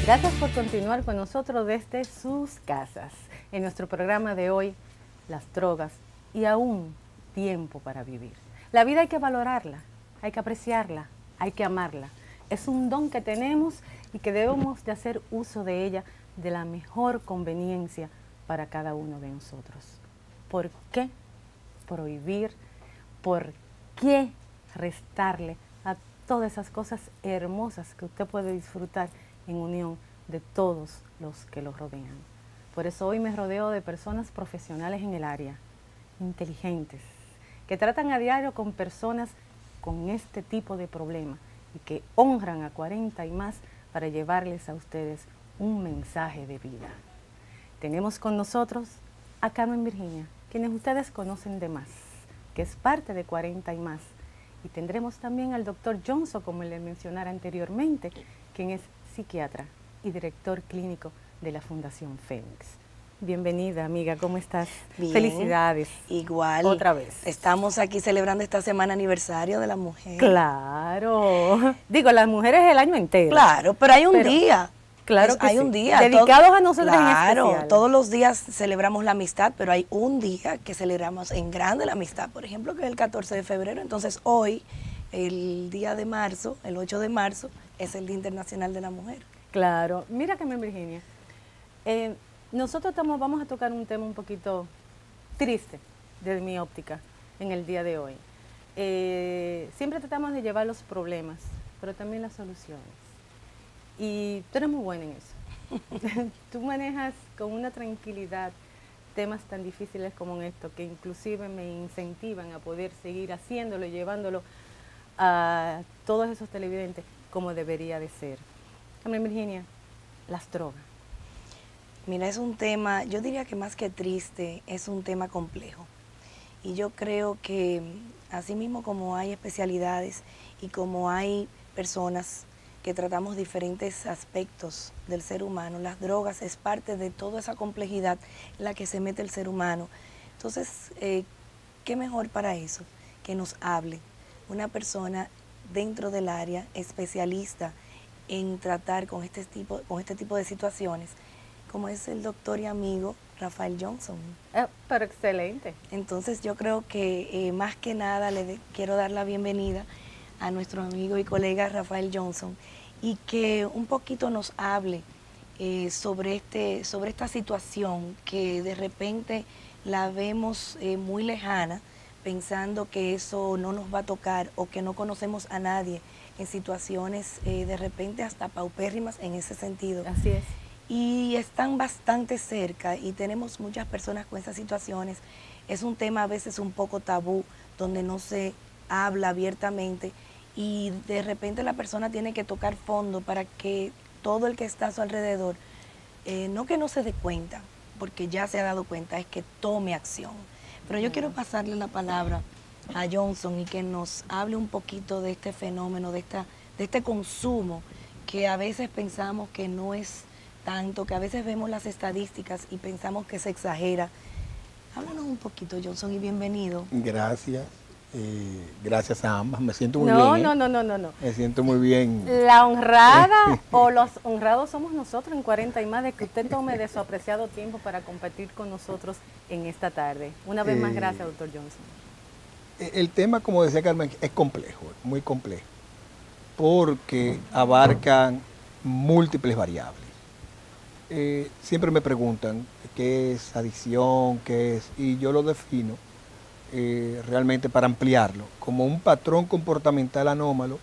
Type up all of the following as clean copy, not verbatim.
Gracias por continuar con nosotros desde sus casas. En nuestro programa de hoy, las drogas y aún tiempo para vivir. La vida hay que valorarla, hay que apreciarla, hay que amarla. Es un don que tenemos y que debemos de hacer uso de ella de la mejor conveniencia para cada uno de nosotros. ¿Por qué prohibir? ¿Por qué restarle a todas esas cosas hermosas que usted puede disfrutar en unión de todos los que lo rodean? Por eso hoy me rodeo de personas profesionales en el área, inteligentes, que tratan a diario con personas con este tipo de problemas y que honran a 40 y más para llevarles a ustedes un mensaje de vida. Tenemos con nosotros a Carmen Virginia, quienes ustedes conocen de más, que es parte de 40 y más. Y tendremos también al doctor Johnson, como le mencionara anteriormente, quien es psiquiatra y director clínico de la Fundación Fénix. Bienvenida, amiga, ¿cómo estás? Bien, felicidades. Igual. Otra vez. Estamos aquí celebrando esta semana aniversario de la mujer. Claro. Digo, las mujeres el año entero. Claro, pero hay un día. Claro que hay sí. un día. Dedicados a nosotros en especial. especial. Todos los días celebramos la amistad, pero hay un día que celebramos en grande la amistad, por ejemplo, que es el 14 de febrero. Entonces hoy, el día de marzo, el 8 de marzo, es el Día Internacional de la Mujer. Claro. Mira, Carmen Virginia, nosotros vamos a tocar un tema un poquito triste desde mi óptica en el día de hoy. Siempre tratamos de llevar los problemas, pero también las soluciones. Y tú eres muy buena en eso. Tú manejas con una tranquilidad temas tan difíciles como esto, que inclusive me incentivan a poder seguir haciéndolo y llevándolo a todos esos televidentes como debería de ser. Carmen Virginia, las drogas. Mira, es un tema, yo diría que más que triste, es un tema complejo. Y yo creo que así mismo como hay especialidades y como hay personas que tratamos diferentes aspectos del ser humano, las drogas es parte de toda esa complejidad en la que se mete el ser humano. Entonces, ¿qué mejor para eso? Que nos hable una persona dentro del área especialista en tratar con este tipo de situaciones, como es el doctor y amigo Rafael Johnson. Pero excelente. Entonces yo creo que más que nada quiero dar la bienvenida a nuestro amigo y colega Rafael Johnson y que un poquito nos hable sobre esta situación que de repente la vemos muy lejana, pensando que eso no nos va a tocar o que no conocemos a nadie en situaciones de repente hasta paupérrimas en ese sentido. Así es. Y están bastante cerca y tenemos muchas personas con esas situaciones. Es un tema a veces un poco tabú, donde no se habla abiertamente y de repente la persona tiene que tocar fondo para que todo el que está a su alrededor, no que no se dé cuenta, porque ya se ha dado cuenta, es que tome acción. Pero yo quiero pasarle la palabra a Johnson y que nos hable un poquito de este fenómeno, de este consumo que a veces pensamos que no es tanto, que a veces vemos las estadísticas y pensamos que se exagera. Háblanos un poquito, Johnson, y bienvenido. Gracias. Gracias a ambas. Me siento muy bien. No. Me siento muy bien. La honrada o los honrados somos nosotros en 40 y más de que usted tome de su apreciado tiempo para compartir con nosotros en esta tarde. Una vez más, gracias, doctor Johnson. El tema, como decía Carmen, es complejo, muy complejo, porque abarcan múltiples variables. Siempre me preguntan qué es adicción, qué es, y yo lo defino realmente para ampliarlo, como un patrón comportamental anómalo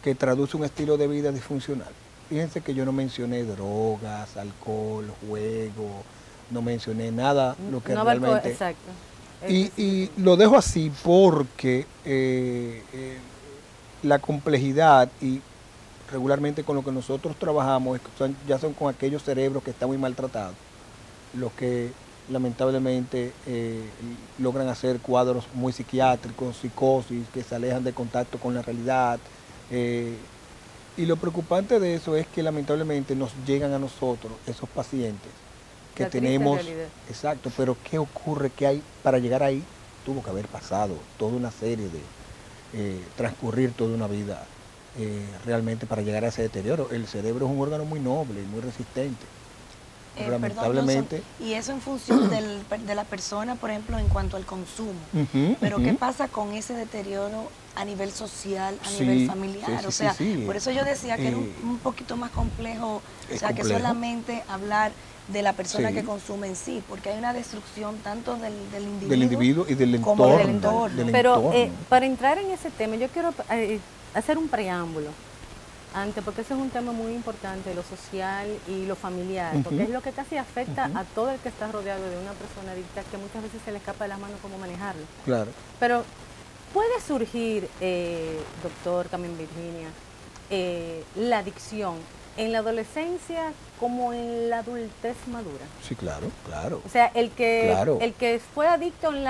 que traduce un estilo de vida disfuncional. Fíjense que yo no mencioné drogas, alcohol, juego, no mencioné nada, lo que no realmente... Exacto. Y lo dejo así porque la complejidad y regularmente con lo que nosotros trabajamos ya son con aquellos cerebros que están muy maltratados, los que lamentablemente logran hacer cuadros muy psiquiátricos, psicosis, que se alejan de contacto con la realidad. Y lo preocupante de eso es que lamentablemente nos llegan a nosotros esos pacientes que tenemos, exacto, pero ¿qué ocurre? ¿Qué hay para llegar ahí? Tuvo que haber pasado toda una serie de, transcurrir toda una vida realmente para llegar a ese deterioro. El cerebro es un órgano muy noble y muy resistente. Lamentablemente. Perdón, y eso en función de la persona, por ejemplo, en cuanto al consumo. Pero ¿qué pasa con ese deterioro a nivel social, a nivel familiar? Por eso yo decía que era un poquito más complejo, que solamente hablar de la persona que consume en sí, porque hay una destrucción tanto del individuo y del entorno. Como del entorno. Pero para entrar en ese tema, yo quiero hacer un preámbulo. Porque ese es un tema muy importante, lo social y lo familiar, porque es lo que casi afecta a todo el que está rodeado de una persona adicta, que muchas veces se le escapa de las manos cómo manejarlo. Claro. Pero puede surgir, doctor Carmen Virginia, la adicción en la adolescencia como en la adultez madura. Sí, claro. O sea, el que fue adicto en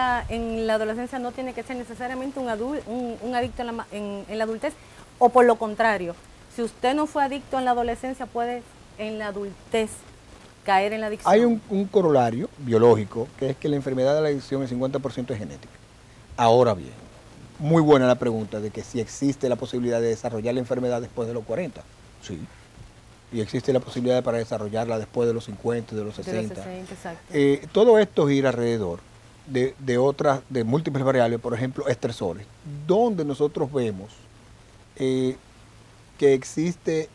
la adolescencia no tiene que ser necesariamente un adicto en la adultez, o por lo contrario. Si usted no fue adicto en la adolescencia, puede en la adultez caer en la adicción. Hay un corolario biológico, que es que la enfermedad de la adicción, el 50% es genética. Ahora bien, muy buena la pregunta de que si existe la posibilidad de desarrollar la enfermedad después de los 40. Sí. Y existe la posibilidad para desarrollarla después de los 50, de los 60. De los 60, exacto. Todo esto gira alrededor de múltiples variables, por ejemplo, estresores, donde nosotros vemos que existe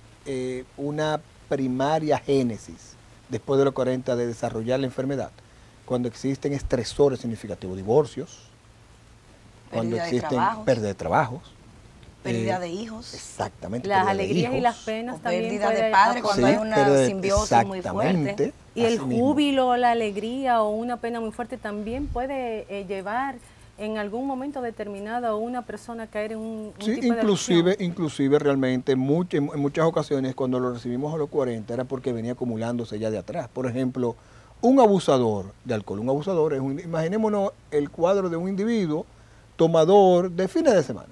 una primaria génesis después de los 40 de desarrollar la enfermedad, cuando existen estresores significativos, divorcios, cuando existen pérdida de trabajos, pérdida de hijos, exactamente, las alegrías y las penas también, pérdida de padre cuando hay una simbiosis muy fuerte, y el júbilo, la alegría o una pena muy fuerte también puede llevar en algún momento determinado a una persona a caer en un tipo de adicción. Inclusive realmente en muchas ocasiones cuando lo recibimos a los 40 era porque venía acumulándose ya de atrás. Por ejemplo, un abusador de alcohol, imaginémonos el cuadro de un individuo tomador de fines de semana.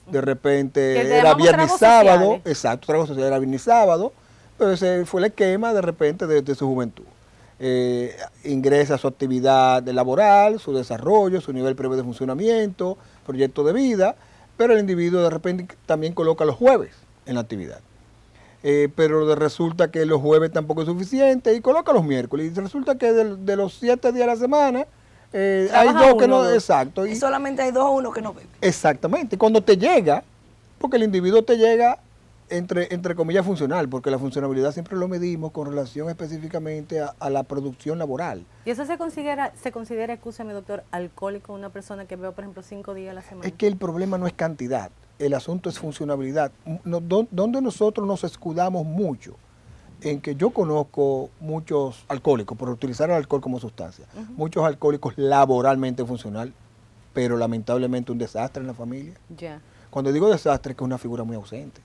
De repente era viernes sábado, exacto, trago social era viernes sábado, pero ese fue el esquema de repente de su juventud. Ingresa a su actividad laboral, su desarrollo, su nivel previo de funcionamiento, proyecto de vida, pero el individuo de repente también coloca los jueves en la actividad. Pero resulta que los jueves tampoco es suficiente y coloca los miércoles. Y resulta que de los 7 días a la semana hay 2 que no, exacto. Y solamente hay 2 o 1 que no bebe. Exactamente. Cuando te llega, porque el individuo te llega entre comillas funcional, porque la funcionabilidad siempre lo medimos con relación específicamente a la producción laboral. ¿Y eso se considera, escúchame doctor, alcohólico una persona que bebe, por ejemplo, 5 días a la semana? Es que el problema no es cantidad, el asunto es funcionabilidad. Donde nosotros nos escudamos mucho, en que yo conozco muchos alcohólicos, por utilizar el alcohol como sustancia, muchos alcohólicos laboralmente funcional, pero lamentablemente un desastre en la familia. Cuando digo desastre, es que es una figura muy ausente.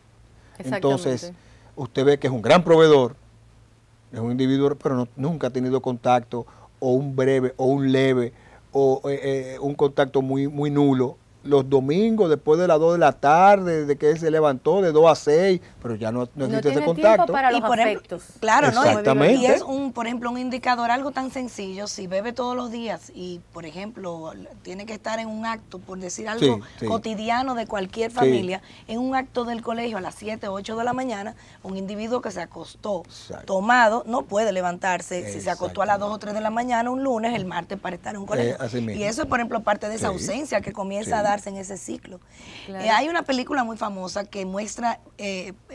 Entonces, usted ve que es un gran proveedor, es un individuo, pero nunca ha tenido contacto, o un breve, o un leve, o un contacto muy nulo. Los domingos, después de las 2 de la tarde, de que él se levantó de 2 a 6, pero ya no existe ese contacto. Para los afectos. Claro, exactamente. Y es por ejemplo, un indicador, algo tan sencillo, si bebe todos los días y, por ejemplo, tiene que estar en un acto, por decir algo cotidiano de cualquier familia, en un acto del colegio a las 7 o 8 de la mañana, un individuo que se acostó tomado no puede levantarse si se acostó a las 2 o 3 de la mañana un lunes, el martes para estar en un colegio. Y eso es, por ejemplo, parte de esa ausencia que comienza a dar en ese ciclo. Hay una película muy famosa que muestra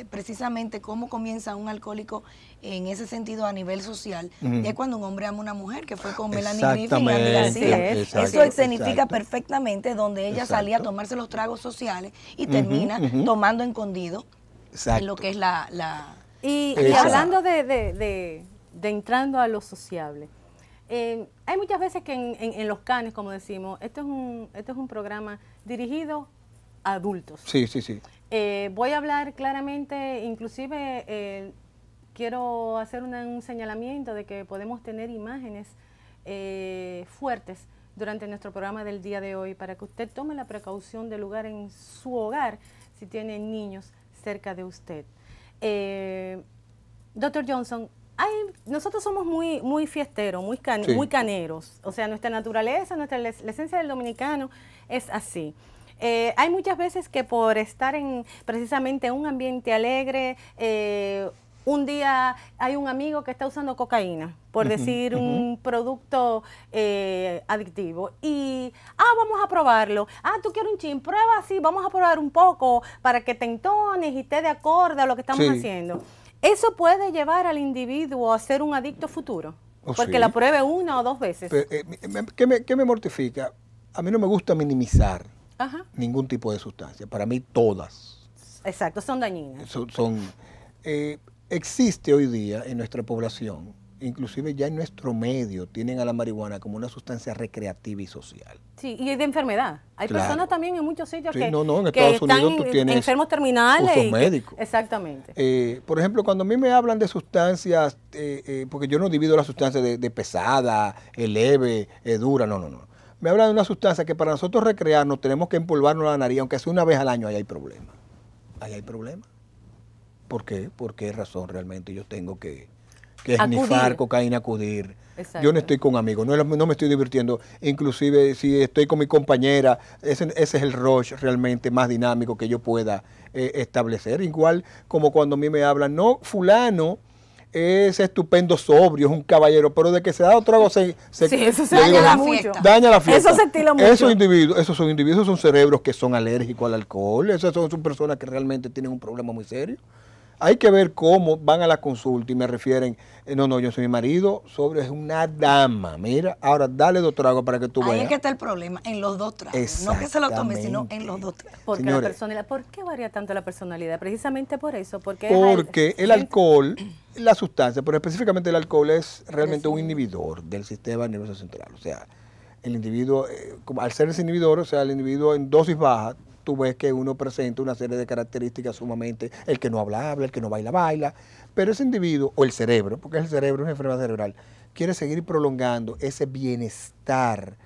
precisamente cómo comienza un alcohólico en ese sentido a nivel social, y es cuando un hombre ama a una mujer, que fue con Melanie Griffith y Andy García. Eso escenifica perfectamente donde ella salía a tomarse los tragos sociales y termina tomando escondido en lo que es Y hablando de entrando a lo sociable, hay muchas veces que en los canes, como decimos, esto es un programa dirigido a adultos. Sí. Voy a hablar claramente, inclusive quiero hacer un señalamiento de que podemos tener imágenes fuertes durante nuestro programa del día de hoy, para que usted tome la precaución de lugar en su hogar si tiene niños cerca de usted. Dr. Johnson, nosotros somos muy fiesteros, muy caneros. O sea, nuestra naturaleza, la esencia del dominicano es así. Hay muchas veces que por estar precisamente en un ambiente alegre, un día hay un amigo que está usando cocaína, por decir un producto adictivo, y vamos a probarlo. Tú quieres un chin, prueba así, vamos a probar un poco para que te entones y esté de acorde a lo que estamos haciendo. ¿Eso puede llevar al individuo a ser un adicto futuro? Porque la pruebe 1 o 2 veces. ¿Qué me mortifica? A mí no me gusta minimizar ningún tipo de sustancia. Para mí todas. Exacto, son dañinas. Existe hoy día en nuestra población, inclusive ya en nuestro medio, tienen a la marihuana como una sustancia recreativa y social. Sí, y de enfermedad. Hay personas también en muchos sitios que, en que Estados Unidos tú tienes enfermos terminales. Usos médicos. Exactamente. Por ejemplo, cuando a mí me hablan de sustancias, porque yo no divido las sustancias de pesada, leve, dura, no. Me hablan de una sustancia que para nosotros recrearnos tenemos que empolvarnos la nariz, aunque sea una vez al año, ahí hay problema. Ahí hay problema. ¿Por qué? ¿Por qué razón realmente yo tengo que esnifar cocaína, acudir? Exacto. Yo no estoy con amigos, no me estoy divirtiendo. Inclusive si estoy con mi compañera, ese es el rush realmente más dinámico que yo pueda establecer. Igual como cuando a mí me hablan, no, fulano es estupendo sobrio, es un caballero, pero de que se da otro trago daña la fiesta. Eso se estila mucho. Esos son individuos, son cerebros que son alérgicos al alcohol, esas son personas que realmente tienen un problema muy serio. Hay que ver cómo van a la consulta y me refieren, no, yo soy mi marido, sobrio es una dama, mira, ahora dale 2 tragos para que tú veas. Ahí es que está el problema, en los 2 tragos, no que se lo tome, sino en los 2 tragos. Porque ¿por qué varía tanto la personalidad? Precisamente por eso, porque el alcohol, la sustancia, pero específicamente el alcohol es realmente un inhibidor del sistema nervioso central, o sea, el individuo, al ser ese inhibidor, o sea, el individuo en dosis baja, tú ves que uno presenta una serie de características sumamente, el que no habla, el que no baila, pero ese individuo, o el cerebro, porque el cerebro es una enfermedad cerebral, quiere seguir prolongando ese bienestar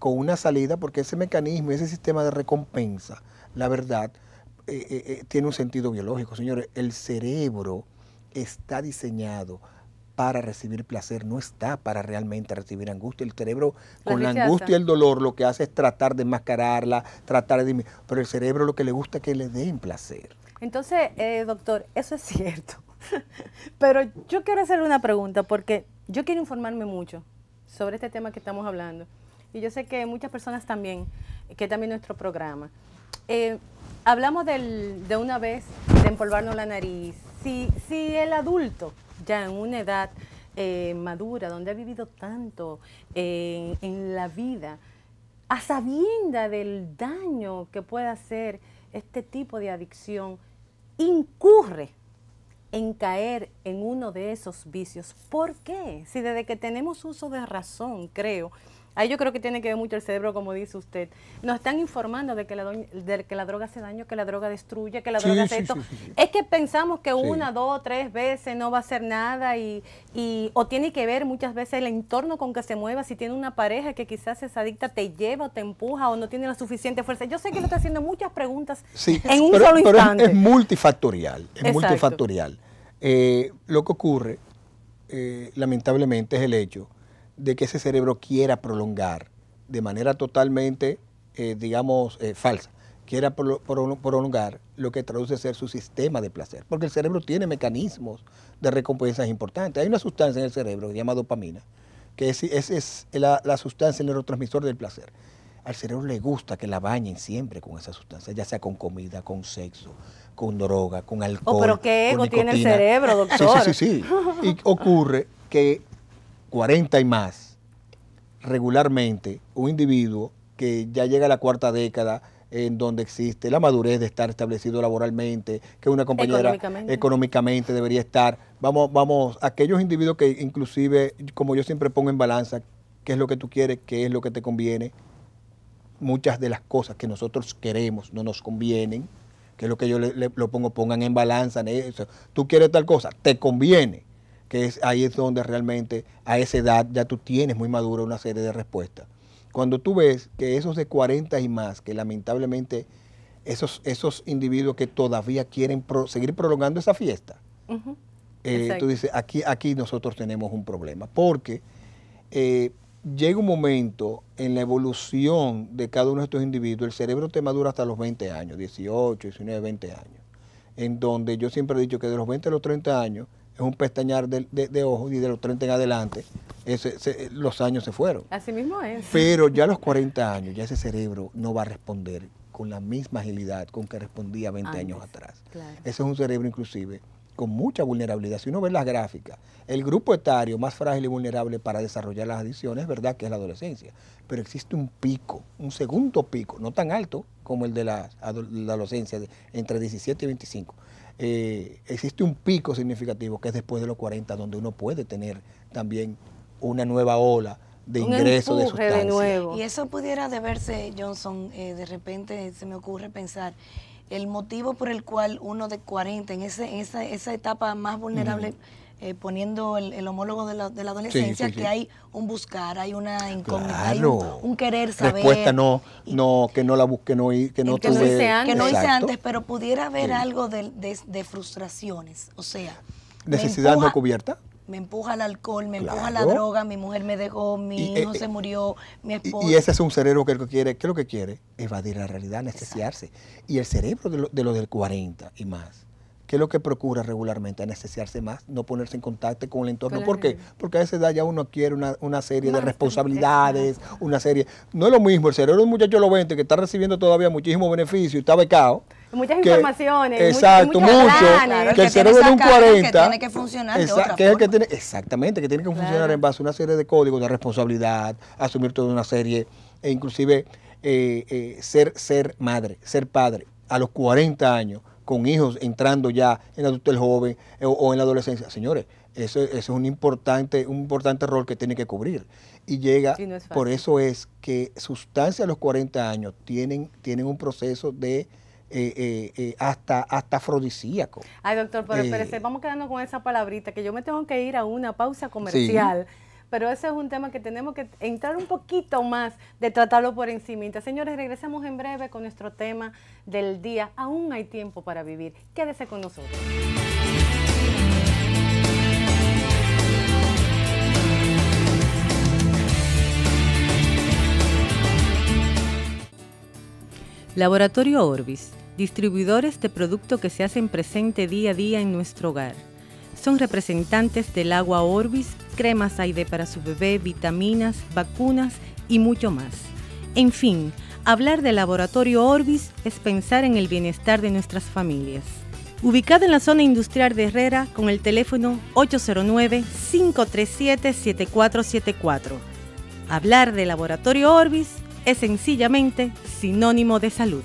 con una salida, porque ese mecanismo, ese sistema de recompensa, la verdad, tiene un sentido biológico. Señores, el cerebro está diseñado para recibir placer, no está para realmente recibir angustia. El cerebro con la angustia y el dolor lo que hace es tratar de enmascararla, pero el cerebro lo que le gusta es que le den placer. Entonces, doctor, eso es cierto, pero yo quiero hacerle una pregunta porque yo quiero informarme mucho sobre este tema que estamos hablando y yo sé que muchas personas también, que también nuestro programa. Hablamos de una vez de empolvarnos la nariz. Si el adulto ya en una edad madura, donde ha vivido tanto en la vida, a sabienda del daño que puede hacer este tipo de adicción, incurre en caer en uno de esos vicios. ¿Por qué? Si desde que tenemos uso de razón, creo, ahí yo creo que tiene que ver mucho el cerebro, como dice usted. Nos están informando de que la droga hace daño, que la droga destruye, que la droga hace esto. Sí. Es que pensamos que 1, 2, 3 veces no va a hacer nada o tiene que ver muchas veces el entorno con que se mueva. Si tiene una pareja que quizás es adicta, te lleva o te empuja o no tiene la suficiente fuerza. Yo sé que lo está haciendo muchas preguntas en un solo instante. Es multifactorial, multifactorial. Lo que ocurre, lamentablemente, es el hecho de que ese cerebro quiera prolongar de manera totalmente, falsa, quiera prolongar lo que traduce ser su sistema de placer, porque el cerebro tiene mecanismos de recompensas importantes. Hay una sustancia en el cerebro que se llama dopamina, que es la sustancia, el neurotransmisor del placer. Al cerebro le gusta que la bañen siempre con esa sustancia, ya sea con comida, con sexo, con droga, con alcohol. Pero qué ego tiene el cerebro, doctor. Sí. Y ocurre que 40 y más, regularmente, un individuo que ya llega a la 4ª década, en donde existe la madurez de estar establecido laboralmente, que una compañera económicamente debería estar. Vamos, aquellos individuos que inclusive, como yo siempre pongo en balanza, qué es lo que tú quieres, qué es lo que te conviene. Muchas de las cosas que nosotros queremos no nos convienen, que es lo que yo lo pongan en balanza. En eso. Tú quieres tal cosa, te conviene. Ahí es donde realmente a esa edad ya tú tienes muy madura una serie de respuestas. Cuando tú ves que esos de 40 y más, que lamentablemente esos individuos que todavía quieren seguir prolongando esa fiesta, tú dices, aquí nosotros tenemos un problema, porque llega un momento en la evolución de cada uno de estos individuos, el cerebro te madura hasta los 20 años, 18, 19, 20 años, en donde yo siempre he dicho que de los 20 a los 30 años es un pestañear de ojos y de los 30 en adelante los años se fueron. Así mismo es. Pero ya a los 40 años ya ese cerebro no va a responder con la misma agilidad con que respondía 20 años atrás. Claro. Ese es un cerebro inclusive con mucha vulnerabilidad. Si uno ve las gráficas, el grupo etario más frágil y vulnerable para desarrollar las adicciones es verdad que es la adolescencia, pero existe un pico, un segundo pico, no tan alto como el de la adolescencia, entre 17 y 25. Existe un pico significativo que es después de los 40, donde uno puede tener también una nueva ola de ingreso de sustancias. De nuevo. Y eso pudiera deberse, Johnson, de repente se me ocurre pensar, el motivo por el cual uno de 40, en esa etapa más vulnerable, poniendo el homólogo de la adolescencia, sí. que hay un buscar, hay una incógnita, Claro. hay un querer saber. Respuesta que no la busqué, que no hice antes, pero pudiera haber algo de frustraciones, o sea. Necesidad no cubierta. Me empuja el alcohol, me empuja la droga, mi mujer me dejó, mi hijo se murió, mi esposo. Y ese es un cerebro que lo que quiere, ¿qué es lo que quiere? Evadir la realidad, anestesiarse. Y el cerebro de los del 40 y más, ¿qué es lo que procura regularmente? Anestesiarse más, no ponerse en contacto con el entorno. ¿Por qué? Porque a esa edad ya uno quiere una serie de responsabilidades, una serie. No es lo mismo, el cerebro de un muchacho lo 20 que está recibiendo todavía muchísimos beneficios y está becado. Muchas informaciones. Exacto, mucho. Claro, que el cerebro de un 40. Que tiene que funcionar de otra forma. Exactamente, que tiene que funcionar en base a una serie de códigos de responsabilidad, asumir toda una serie, e inclusive ser madre, ser padre a los 40 años, con hijos entrando ya en adultez joven o en la adolescencia. Señores, eso es un importante rol que tiene que cubrir. Y llega, sí, no es fácil. Por eso es que sustancias a los 40 años tienen un proceso de hasta afrodisíaco. Ay, doctor, pero espérese, vamos quedando con esa palabrita, que yo me tengo que ir a una pausa comercial. Sí. Pero ese es un tema que tenemos que entrar un poquito más de tratarlo por encimita. Señores, regresamos en breve con nuestro tema del día. Aún hay tiempo para vivir. Quédese con nosotros. Laboratorio Orbis, distribuidores de productos que se hacen presente día a día en nuestro hogar. Son representantes del agua Orbis, cremas Aide para su bebé, vitaminas, vacunas y mucho más. En fin, hablar de Laboratorio Orbis es pensar en el bienestar de nuestras familias. Ubicado en la zona industrial de Herrera con el teléfono 809-537-7474. Hablar de Laboratorio Orbis es sencillamente sinónimo de salud.